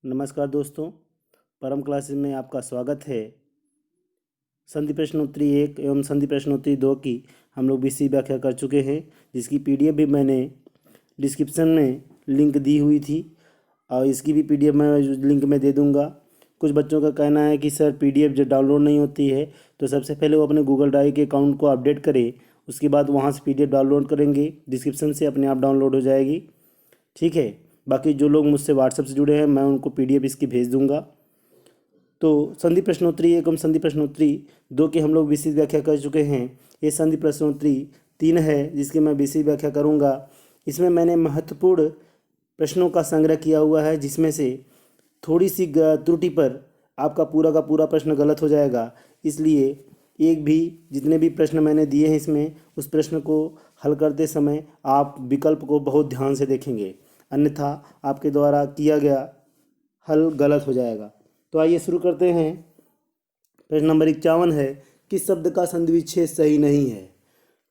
नमस्कार दोस्तों, परम क्लासेस में आपका स्वागत है। संधि प्रश्नोत्तरी 1 एवं संधि प्रश्नोत्तरी 2 की हम लोग विषय व्याख्या कर चुके हैं, जिसकी पीडीएफ भी मैंने डिस्क्रिप्शन में लिंक दी हुई थी और इसकी भी पीडीएफ मैं लिंक में दे दूंगा। कुछ बच्चों का कहना है कि सर पीडीएफ जो डाउनलोड नहीं होती है, तो सबसे पहले वो अपने गूगल ड्राइव के अकाउंट को अपडेट करें, उसके बाद वहाँ से पीडीएफ डाउनलोड करेंगे, डिस्क्रिप्शन से अपने आप डाउनलोड हो जाएगी। ठीक है। बाकी जो लोग मुझसे व्हाट्सएप से जुड़े हैं, मैं उनको पीडीएफ इसकी भेज दूंगा। तो संधि प्रश्नोत्तरी 1 एवं संधि प्रश्नोत्तरी 2 की हम लोग विस्तृत व्याख्या कर चुके हैं। ये संधि प्रश्नोत्तरी 3 है, जिसकी मैं विस्तृत व्याख्या करूंगा। इसमें मैंने महत्वपूर्ण प्रश्नों का संग्रह किया हुआ है, जिसमें से थोड़ी सी त्रुटि पर आपका पूरा का पूरा प्रश्न गलत हो जाएगा। इसलिए एक भी जितने भी प्रश्न मैंने दिए हैं इसमें, उस प्रश्न को हल करते समय आप विकल्प को बहुत ध्यान से देखेंगे, अन्यथा आपके द्वारा किया गया हल गलत हो जाएगा। तो आइए शुरू करते हैं। प्रश्न नंबर 51 है, किस शब्द का संधि विच्छेद सही नहीं है?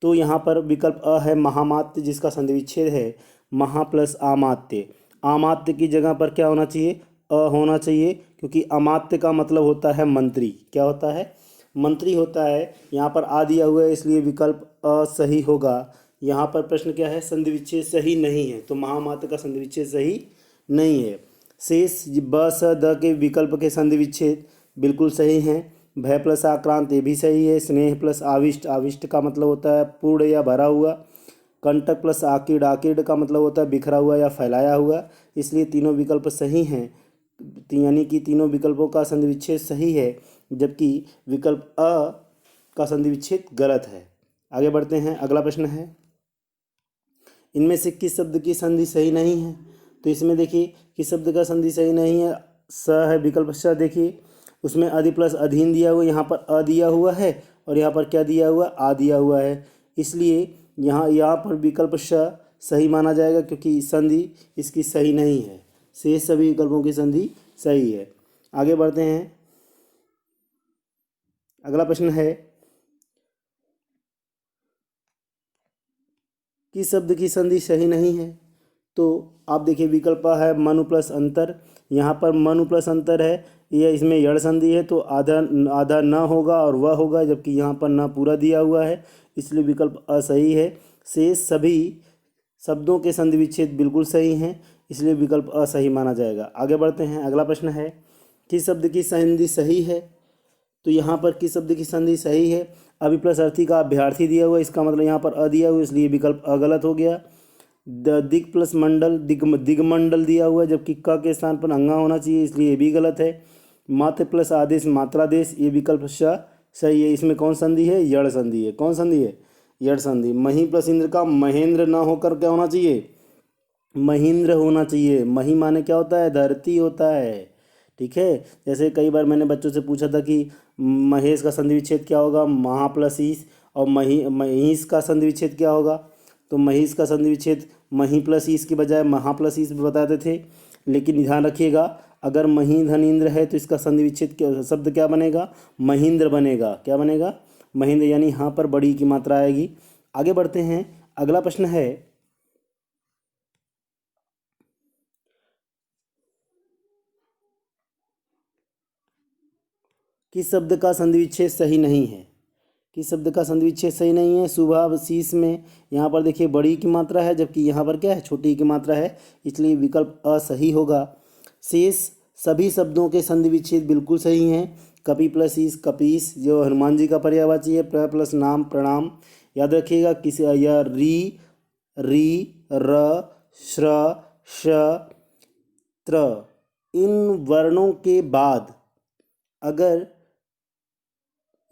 तो यहाँ पर विकल्प अ है महामात्य, जिसका संधि विच्छेद है महा प्लस आमात्य। आमात्य की जगह पर क्या होना चाहिए? अ होना चाहिए, क्योंकि अमात्य का मतलब होता है मंत्री। क्या होता है? मंत्री होता है। यहाँ पर आ दिया हुआ है, इसलिए विकल्प अ सही होगा। यहाँ पर प्रश्न क्या है? संधि विच्छेद सही नहीं है, तो महामात्य का संधि विच्छेद सही नहीं है। शेष ब स द के विकल्प के संधि विच्छेद बिल्कुल सही हैं। भय प्लस आक्रांत ये भी सही है। स्नेह प्लस आविष्ट, आविष्ट का मतलब होता है पूर्ण या भरा हुआ। कंटक प्लस आकीर्ण, आकीर्ण का मतलब होता है बिखरा हुआ या फैलाया हुआ। इसलिए तीनों विकल्प सही हैं, यानी कि तीनों विकल्पों का संधि विच्छेद सही है, जबकि विकल्प अ का संधि विच्छेद गलत है। आगे बढ़ते हैं। अगला प्रश्न है, इनमें से किस शब्द की संधि सही नहीं है? तो इसमें देखिए किस शब्द का संधि सही नहीं है। स है विकल्प स, देखिए उसमें अधि प्लस अधीन दिया हुआ, यहाँ पर अ दिया हुआ है और यहाँ पर क्या दिया हुआ? आ दिया हुआ है। इसलिए यहाँ पर विकल्प श सही माना जाएगा, क्योंकि संधि इसकी सही नहीं है। शेष सभी विकल्पों की संधि सही है। आगे बढ़ते हैं। अगला प्रश्न है, किस शब्द की संधि सही नहीं है? तो आप देखिए विकल्प है मनु प्लस अंतर। यहाँ पर मनु प्लस अंतर है, यह इसमें यड़ संधि है, तो आधा आधा न होगा और वह होगा, जबकि यहाँ पर न पूरा दिया हुआ है, इसलिए विकल्प असही है। शेष सभी शब्दों के संधि विच्छेद बिल्कुल सही हैं, इसलिए विकल्प असही माना जाएगा। आगे बढ़ते हैं। अगला प्रश्न है, किस शब्द की संधि सही है? तो यहाँ पर किस शब्द की संधि सही है? अभि प्लस अर्थी का अभ्यर्थी दिया हुआ, इसका मतलब यहाँ पर अ दिया हुआ, इसलिए विकल्प अगलत हो गया। दिग प्लस मंडल, दिगमंडल दिया हुआ है, जबकि क के स्थान पर अंगा होना चाहिए, इसलिए ये भी गलत है। मात्र प्लस आदेश मात्रादेश, ये विकल्प सही है। इसमें कौन संधि है? यड़ संधि है। कौन संधि है? यड़ संधि। मही प्लस इंद्र का महेंद्र ना होकर क्या होना चाहिए? महेंद्र होना चाहिए। मही माने क्या होता है? धरती होता है। ठीक है। जैसे कई बार मैंने बच्चों से पूछा था कि महेश का संधि विच्छेद क्या होगा? महा प्लस ईस। और महिष का संधि विच्छेद क्या होगा? तो महिष का संधि विच्छेद मही प्लस ईस की बजाय महा प्लस ईस बताते थे। लेकिन ध्यान रखिएगा, अगर मही धन इंद्र है तो इसका संधि विच्छेद शब्द क्या बनेगा? महेंद्र बनेगा। क्या बनेगा? महेंद्र, यानी यहाँ पर बड़ी की मात्रा आएगी। आगे बढ़ते हैं। अगला प्रश्न है, किस शब्द का संधि विच्छेद सही नहीं है? किस शब्द का संधि विच्छेद सही नहीं है? सुबह शीश में यहाँ पर देखिए बड़ी की मात्रा है, जबकि यहाँ पर क्या है? छोटी की मात्रा है, इसलिए विकल्प असही होगा। शेष सभी शब्दों के संधि विच्छेद बिल्कुल सही हैं। कपि प्लस ईस कपीस, जो हनुमान जी का पर्यायवाची है। प्र प्लस नाम प्रणाम। याद रखिएगा किसी यह री र श्र श त्र, इन वर्णों के बाद अगर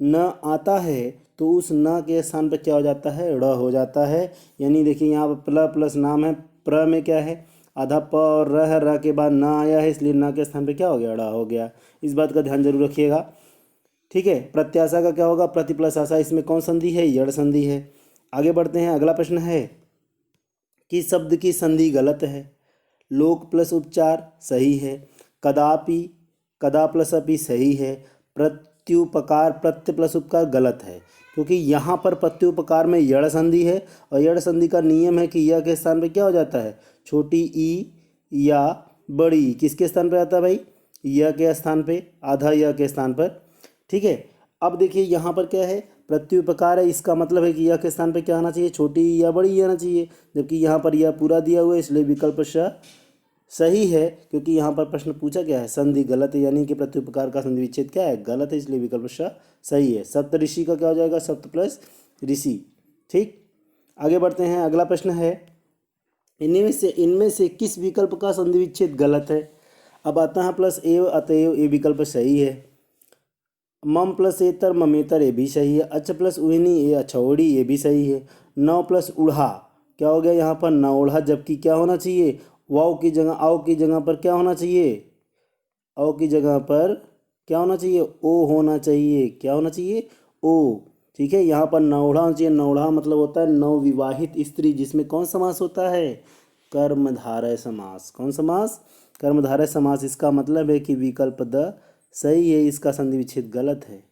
न आता है तो उस न के स्थान पर क्या हो जाता है? ड़ हो जाता है। यानी देखिए यहाँ पर प्ल प्लस नाम है, प्र में क्या है? आधा प और र है, र के बाद न आया है, इसलिए न के स्थान पे क्या हो गया? ड़ हो गया। इस बात का ध्यान जरूर रखिएगा। ठीक है। प्रत्याशा का क्या होगा? प्रति प्लस आशा, इसमें कौन संधि है? यड़ संधि है। आगे बढ़ते हैं। अगला प्रश्न है, किस शब्द की संधि गलत है? लोक प्लस उपचार सही है। कदापि, कदा प्लस अपि सही है। प्रत्युपकार, प्रत्य प्लस उपकार गलत है, क्योंकि यहाँ पर प्रत्युपकार में यड़ संधि है और यड़ संधि का नियम है कि यह के स्थान पर क्या हो जाता है? छोटी ई या बड़ी किसके स्थान पर आता है भाई, य के स्थान पे, आधा य के स्थान पर। ठीक है, अब देखिए यहाँ पर क्या है, प्रत्युपकार है, इसका मतलब है कि य के स्थान पे क्या आना चाहिए, छोटी या बड़ी आना चाहिए, जबकि यहाँ पर यह पूरा दिया हुआ है, इसलिए विकल्प श सही है। क्योंकि यहाँ पर प्रश्न पूछा क्या है, संधि गलत है, यानी कि प्रत्युपकार का संधि विच्छेद क्या है, गलत है, इसलिए विकल्प श सही है। सप्त ऋषि का क्या हो जाएगा, सप्त प्लस ऋषि। ठीक, आगे बढ़ते हैं। अगला प्रश्न है, इनमें से किस विकल्प का संधि विच्छेद गलत है। अब आता है प्लस एव, अतएव ये विकल्प सही है। मम प्लस एतर, ममेतर, ये भी सही है। अच प्लस उहनी, ये अछौड़ी, ये भी सही है। नौ प्लस उढ़ा, क्या हो गया यहाँ पर नौढ़ा, जबकि क्या होना चाहिए, वाव की जगह, आओ की जगह पर क्या होना चाहिए, औ की जगह पर क्या होना चाहिए, ओ होना चाहिए। क्या होना चाहिए, ओ। ठीक है, यहाँ पर नौढ़ा होना चाहिए। नौढ़ा मतलब होता है नवविवाहित स्त्री, जिसमें कौन समास होता है, कर्मधारय समास। कौन समास, कर्मधारय समास। इसका मतलब है कि विकल्प द सही है, इसका संधि विच्छेद गलत है।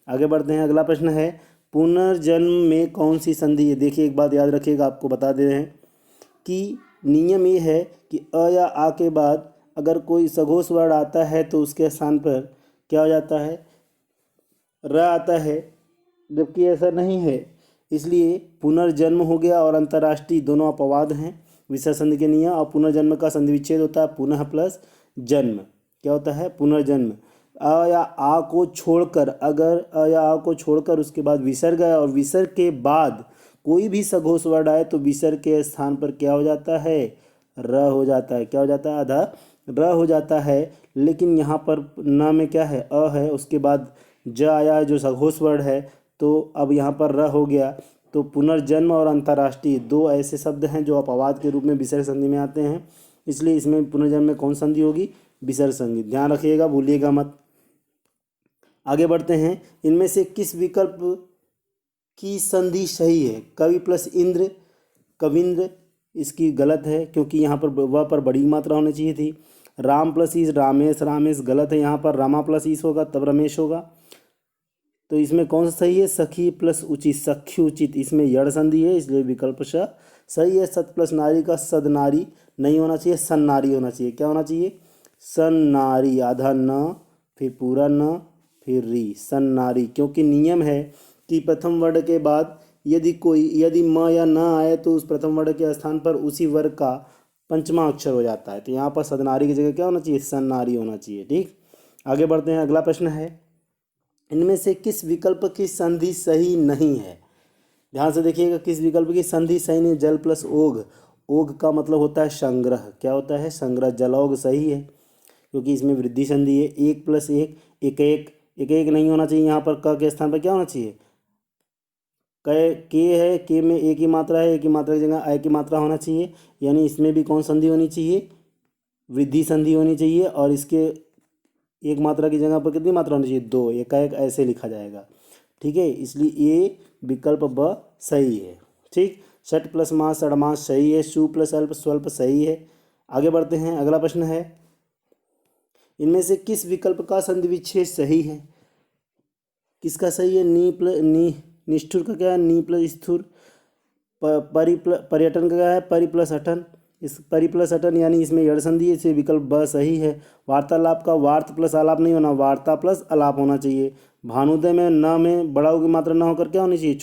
आगे बढ़ते हैं। अगला प्रश्न है, पुनर्जन्म में कौन सी संधि है। देखिए एक बात याद रखिएगा, आपको बता दे रहे हैं कि नियम ये है कि अ या आ के बाद अगर कोई सघोष वर्ण आता है तो उसके स्थान पर क्या हो जाता है, र आता है, जबकि ऐसा नहीं है। इसलिए पुनर्जन्म हो गया और अंतर्राष्ट्रीय दोनों अपवाद हैं विषय संधि के नियम। और पुनर्जन्म का संधि विच्छेद होता है पुनः प्लस जन्म। क्या होता है, पुनर्जन्म। अ या आ को छोड़कर, अगर अ या आ को छोड़कर उसके बाद विसर्ग है और विसर्ग के बाद कोई भी सघोष वर्ण आए तो विसर्ग के स्थान पर क्या हो जाता है, र हो जाता है। क्या हो जाता है, आधा र हो जाता है। लेकिन यहाँ पर न में क्या है, अ है, उसके बाद ज आया है जो सघोष वर्ण है, तो अब यहाँ पर र हो गया। तो पुनर्जन्म और अंतर्राष्ट्रीय दो ऐसे शब्द हैं जो अपवाद के रूप में विसर्ग संधि में आते हैं, इसलिए इसमें पुनर्जन्म में कौन संधि होगी, विसर्ग संधि। ध्यान रखिएगा, भूलिएगा मत। आगे बढ़ते हैं। इनमें से किस विकल्प की संधि सही है, कवि प्लस इंद्र, कविंद्र, इसकी गलत है क्योंकि यहाँ पर वह पर बड़ी मात्रा होनी चाहिए थी। राम प्लस ईस, रामेश, रामेश गलत है, यहाँ पर रमा प्लस ईस होगा तब रमेश होगा। तो इसमें कौन सा सही है, सखी प्लस उचित, सख्य उचित, इसमें यड़ संधि है, इसलिए विकल्प श सही है। सत प्लस नारी का सद नारी नहीं होना चाहिए, सन नारी होना चाहिए। क्या होना चाहिए, सन नारी, आधा न, फिर पूरा न, फिर री, सन नारी। क्योंकि नियम है कि प्रथम वर्ण के बाद यदि म या न आए तो उस प्रथम वर्ण के स्थान पर उसी वर्ग का पंचमा अक्षर हो जाता है। तो यहाँ पर सदनारी की जगह क्या होना चाहिए, सन्नारी होना चाहिए। ठीक, आगे बढ़ते हैं। अगला प्रश्न है, इनमें से किस विकल्प की संधि सही नहीं है। ध्यान से देखिएगा, किस विकल्प की संधि सही नहीं। जल प्लस ओघ, ओघ का मतलब होता है संग्रह। क्या होता है, संग्रह। जलौघ सही है क्योंकि इसमें वृद्धि संधि है। एक प्लस एक, एक एक, एक एक नहीं होना चाहिए, यहाँ पर क के स्थान पर क्या होना चाहिए, के है, के में एक ही मात्रा है, एक ही मात्रा की जगह अ की मात्रा होना चाहिए, यानी इसमें भी कौन संधि होनी चाहिए, वृद्धि संधि होनी चाहिए। और इसके एक मात्रा की जगह पर कितनी मात्रा होनी चाहिए, दो, एकाएक ऐसे लिखा जाएगा। ठीक है, इसलिए ये विकल्प ब सही है। ठीक, षट प्लस मास, षडमास सही है। सु प्लस अल्प, स्वल्प सही है। आगे बढ़ते हैं। अगला प्रश्न है, इनमें से किस विकल्प का संधि विच्छेद सही है। किसका सही है, निष्ठुर का क्या है, नी प्लस स्थुर। पर्यटन का क्या है, परि प्लस अटन। इस परि प्लस अटन यानी इसमें यड़ संधि है, इसलिए विकल्प ब सही है। वार्तालाप का वार्त प्लस आलाप नहीं होना, वार्ता प्लस आलाप होना चाहिए। भानुदय में न में बड़ा ऊ की मात्रा न होकर क्या होनी चाहिए,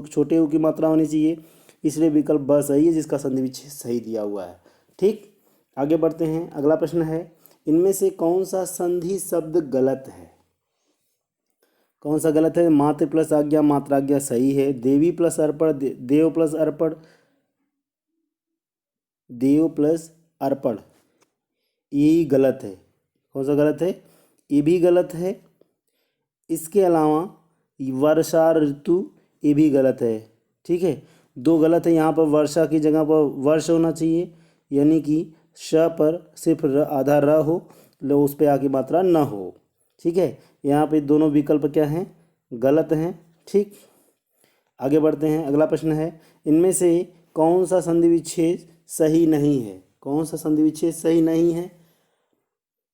छोटे ऊ की मात्रा होनी चाहिए, इसलिए विकल्प ब सही है, जिसका संधि विच्छेद सही दिया हुआ है। ठीक, आगे बढ़ते हैं। अगला प्रश्न है, इनमें से कौन सा संधि शब्द गलत है। कौन सा गलत है, मातृ प्लस आज्ञा, मात्राज्ञा सही है। देवी प्लस अर्पण, देव प्लस अर्पण, देव प्लस अर्पण, ये गलत है। कौन सा गलत है, ये भी गलत है। इसके अलावा वर्षा ऋतु, ये भी गलत है। ठीक है, दो गलत है। यहाँ पर वर्षा की जगह पर वर्ष होना चाहिए, यानी कि श पर सिर्फ आधा र हो, लो उस पर आ की मात्रा न हो। ठीक है, यहाँ पे दोनों विकल्प क्या हैं, गलत हैं। ठीक, आगे बढ़ते हैं। अगला प्रश्न है, इनमें से कौन सा संधि विच्छेद सही नहीं है। कौन सा संधि विच्छेद सही नहीं है,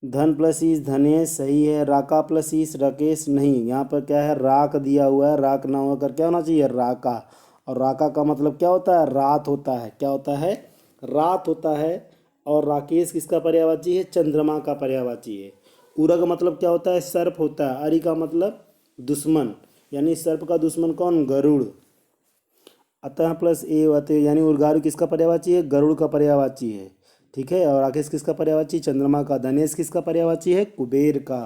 धन प्लस ईस, धनेश सही है। राका प्लस ईस, राकेश नहीं। यहाँ पर क्या है, राक दिया हुआ है, राक ना होकर क्या होना चाहिए, राका। और राका का मतलब क्या होता है, रात होता है। क्या होता है, रात होता है। और राकेश किसका पर्यायवाची है? चंद्रमा का पर्यायवाची है। उरा का मतलब क्या होता है? सर्प होता है। अरि का मतलब दुश्मन, यानी सर्प का दुश्मन कौन? गरुड़। अतः प्लस ए होते यानी उर्गारु किसका पर्यायवाची है? गरुड़ का पर्यायवाची है। ठीक है। और राकेश किसका पर्यायवाची? चंद्रमा का। धनेश किसका पर्यायवाची है? कुबेर का।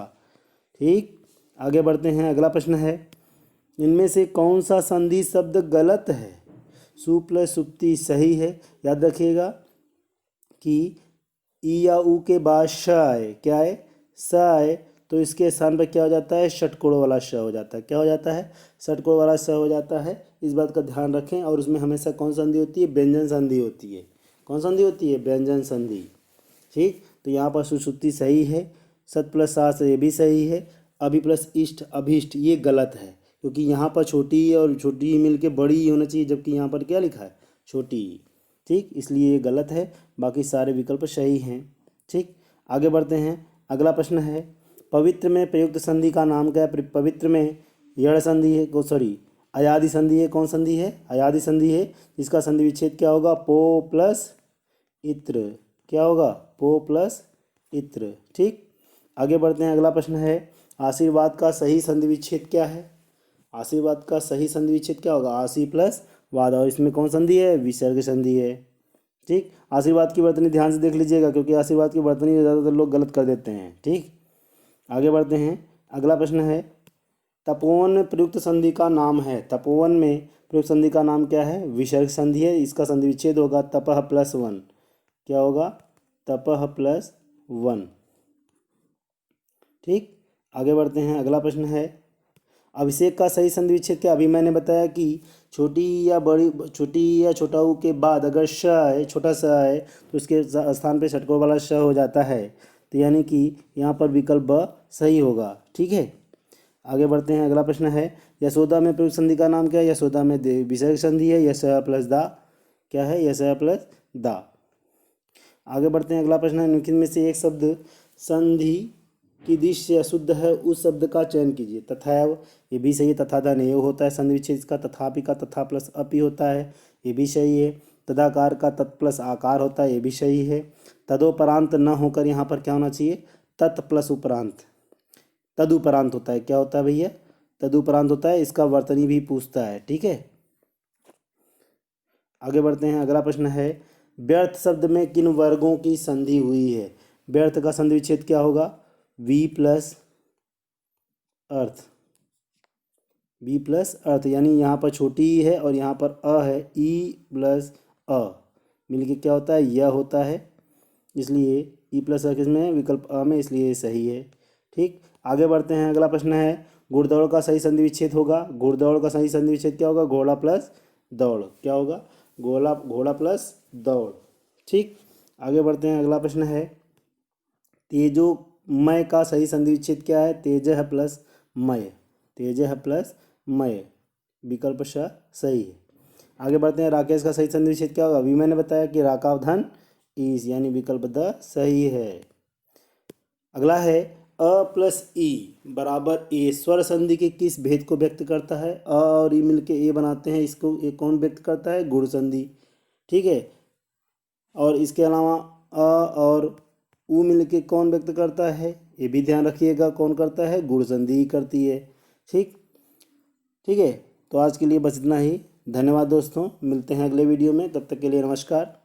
ठीक। आगे बढ़ते हैं। अगला प्रश्न है, इनमें से कौन सा संधि शब्द गलत है? सु प्लस सुप्ति सही है। याद रखिएगा कि ई या ऊ के बाद श आए, क्या है? स आए, तो इसके स्थान पर क्या हो जाता है? षटकोण वाला श हो जाता है। क्या हो जाता है? षटकोण वाला श हो जाता है। इस बात का ध्यान रखें। और उसमें हमेशा कौन संधि होती है? व्यंजन संधि होती है। कौन संधि होती है? व्यंजन संधि। ठीक। तो यहाँ पर सुश्रुति सही है। सत प्लस सास ये भी सही है। अभि प्लस इष्ट अभीष्ट ये गलत है, क्योंकि यहाँ पर छोटी ई और छोटी ई मिल के बड़ी ई होना चाहिए, जबकि यहाँ पर क्या लिखा है? छोटी ई। ठीक, इसलिए ये गलत है। बाकी सारे विकल्प सही हैं। ठीक। आगे बढ़ते हैं। अगला प्रश्न है, पवित्र में प्रयुक्त संधि का नाम क्या है? पवित्र में यड़ संधि है, अयादि संधि है। कौन संधि है? अयादि संधि है। इसका संधि विच्छेद क्या होगा? पो प्लस इत्र। क्या होगा? पो प्लस इत्र। ठीक। आगे बढ़ते हैं। अगला प्रश्न है, आशीर्वाद का सही संधि विच्छेद क्या है? आशीर्वाद का सही संधि विच्छेद क्या होगा? आशी प्लस वाद। और इसमें कौन संधि है? विसर्ग संधि है। ठीक। आशीर्वाद की वर्तनी ध्यान से देख लीजिएगा, क्योंकि आशीर्वाद की वर्तनी ज़्यादातर लोग गलत कर देते हैं। ठीक। आगे बढ़ते हैं। अगला प्रश्न है, तपोवन प्रयुक्त संधि का नाम है। तपोवन में प्रयुक्त संधि का नाम क्या है? विसर्ग संधि है। इसका संधि विच्छेद होगा तपह प्लस वन। क्या होगा? तपह प्लस वन। ठीक। आगे बढ़ते हैं। अगला प्रश्न है, अभिषेक का सही संधि विच्छेद क्या? अभी मैंने बताया कि छोटी या छोटा ऊ के बाद अगर श आए, छोटा स आए, तो उसके स्थान पे षटकोण वाला श हो जाता है। तो यानी कि यहाँ पर विकल्प ब सही होगा। ठीक है। आगे बढ़ते हैं। अगला प्रश्न है, यशोदा में प्रयुक्त संधि का नाम क्या है? यशोदा में विसर्ग संधि है। यश प्लस दा। क्या है? यश प्लस दा। आगे बढ़ते हैं। अगला प्रश्न है, निम्नलिखित में से एक शब्द संधि की दृष्टि से अशुद्ध है, उस शब्द का चयन कीजिए। तथैव ये भी सही है। तथा धन एव होता है संधि विच्छेद का। तथापि का तथा प्लस अपि होता है, ये भी सही है। तदाकार का तत् प्लस आकार होता है, ये भी सही है। तदोपरांत न होकर यहाँ पर क्या होना चाहिए? तत् प्लस उपरांत। तदुपरांत होता है। क्या होता है भैया? तदुपरांत होता है। इसका वर्तनी भी पूछता है। ठीक है। आगे बढ़ते हैं। अगला प्रश्न है, व्यर्थ शब्द में किन वर्गों की संधि हुई है? व्यर्थ का संधि विच्छेद क्या होगा? वी प्लस अर्थ। वी प्लस अर्थ, यानी यहाँ पर छोटी ई है और यहाँ पर अ है। ई प्लस अ मिलके क्या होता है? यह होता है। इसलिए ई प्लस अ किसमें? विकल्प अ में, इसलिए सही है। ठीक। आगे बढ़ते हैं। अगला प्रश्न है, घुड़दौड़ का सही संधि विच्छेद होगा। घुड़दौड़ का सही संधि विच्छेद क्या होगा? घोड़ा प्लस दौड़। क्या होगा? घोड़ा प्लस दौड़। ठीक। आगे बढ़ते हैं। अगला प्रश्न है, तेजोमय का सही संधि विच्छेद क्या है? तेजह प्लस मय। तेजह प्लस मय, विकल्प श सही है। आगे बढ़ते हैं। राकेश का सही संधि विच्छेद क्या होगा? अभी मैंने बताया कि राकावधन ईस, यानी विकल्प द सही है। अगला है, अ प्लस ई बराबर ए स्वर संधि के किस भेद को व्यक्त करता है? अ और ई मिलके ए बनाते हैं, इसको ये कौन व्यक्त करता है? गुण संधि। ठीक है। और इसके अलावा अ और ऊ मिलके कौन व्यक्त करता है? ये भी ध्यान रखिएगा, कौन करता है? गुण संधि करती है। ठीक। ठीक है। तो आज के लिए बस इतना ही। धन्यवाद दोस्तों, मिलते हैं अगले वीडियो में। तब तक के लिए नमस्कार।